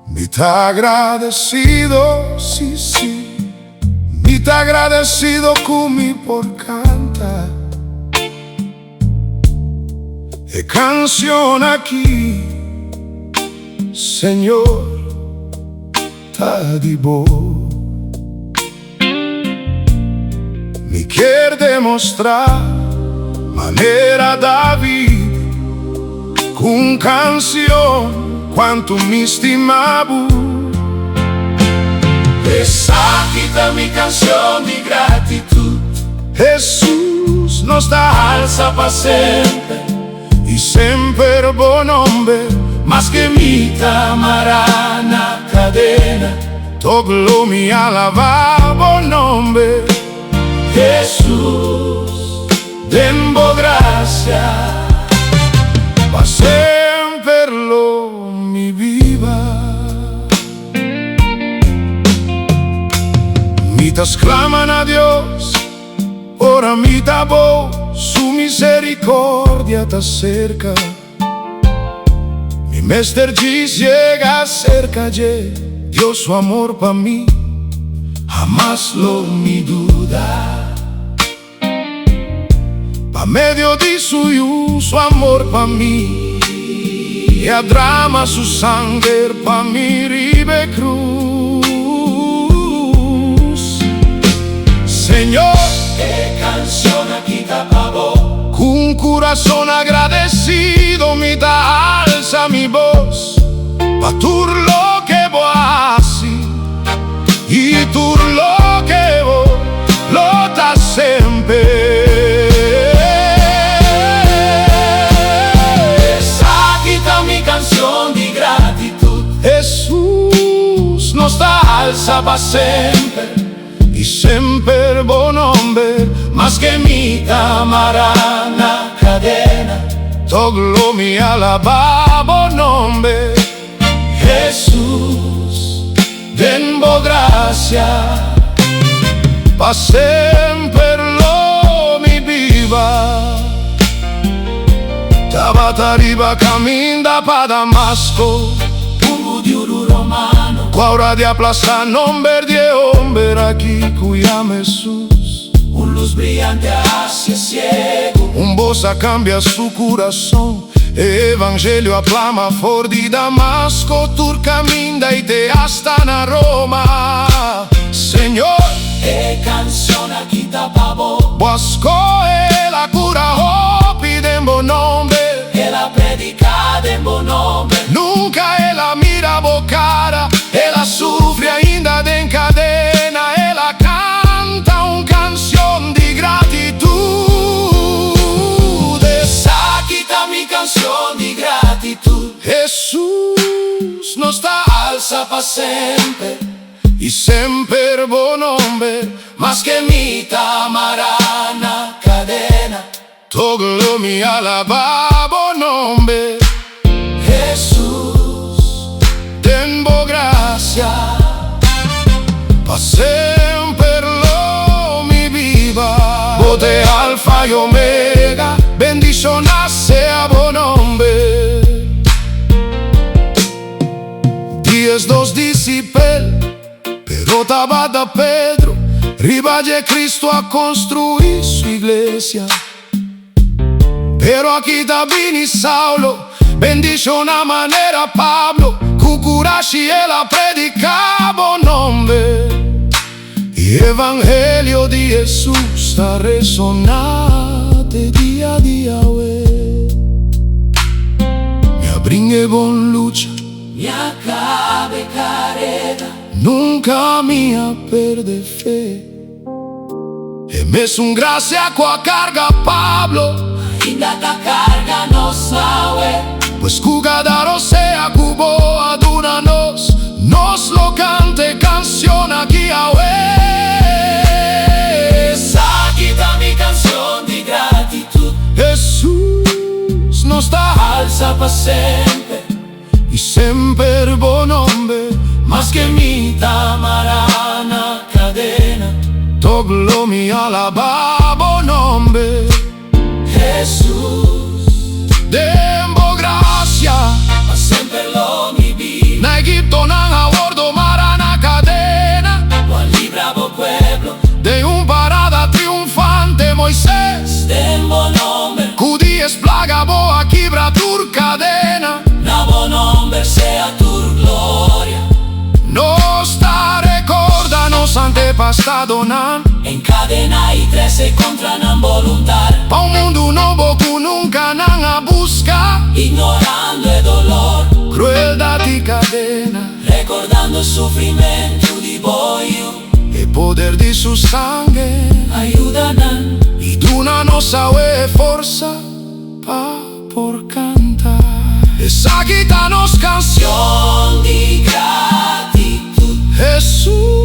Mitad agradecido, sì, sì, mitad agradecido come por cantar e canción aquí, Señor, ta di bo. Mi quer demostrar maneira da vida com canção quanto mi stimavo. Essa aqui da mi canção de gratitude. Jesus nos dá alza para sempre e sempre bom nome, mas que mi tamará na cadena. Todo mi alaba bom nome. Jesus, dembo gracia, pa sempre lo mi viva. Mitas claman a Dios, ora mita voz, su misericordia ta cerca. Mi Mester Gis llega cerca, Dios su amor pa mí, jamás lo mi duda. Pa medio di su amor pa mí, y a drama su sangre pa mi ribe cruz. Señor, qué canción aquí tapabo, con corazón agradecido mi da alza mi voz, pa tur lo que voy así, y tur lo que voy, lo da siempre. Jesús nos da alza pa sempre y sempre buen nombre, más que mi tamará na cadena. Todo mi alaba buen nombre. Jesús, denbo gracia, pa sempre lo mi viva. Tabata arriba caminda pa Damasco, Cuaura de plaza nombre de hombre aquí cuya Jesús. Un luz brillante hacia ciego, Un voz cambia su corazón, evangelio aplama for di Damasco. Tur caminda y te hasta na Roma. Señor, e canción aquí tapabo, Bosco e la cura hopi de bon nombre, e la predica de bon nombre. Nunca ela mira bocara, ela sufre ainda de encadena, ela canta canción de gratitud. Esa aquí está mi canción de gratitud. Jesús nos da alza pa sempre y sempre buen nombre, más que mi tamará na cadena. Todo mi alaba buen nombre. Jesús, Denbo gracia, pa sempre lo mi viva. Bote alfa y omega, bendición sea buen nombre. 10 discípulos, pero tabada Pedro, riba de Cristo a construir su iglesia. Pero aquí está Vini Saulo, bendición a manera Pablo, Cucurashi ela predica buen nombre. Y evangelio de Jesús a resonar de día a día. Me abringue bon lucha, mi acabe carrera, nunca minha perde fe. E mesmo gracia com a carga Pablo, ainda da carga no sabe, pues cugadaro sea cubo aduna nos lo cante canción aquí a esa aquí está mi canción de gratitud. Jesús nos da alza pa sempre y sempre buen nombre, más que mi tamará na cadena. Todo mi alaba buen nombre. Jesús, Dembo gracia, ma sempre lo mi vi. na Egipto nan a bordo mara na cadena, Juan bravo pueblo, de un parada triunfante Moisés. dembo nombre, Cudíes plaga boa quibra tur cadena, nabo nombre sea tu gloria. nos ta recorda nos antepasado nan, Encadena y 13 contra nan voluntad, pa un mundo nuevo que nunca nan a busca, ignorando el dolor, crueldad y cadena, recordando el sufrimiento di boio. el poder de su sangre, Ayuda nan, y d'una nosa ue forza pa por cantar. Esa quítanos canción canción di gratitud. Jesús.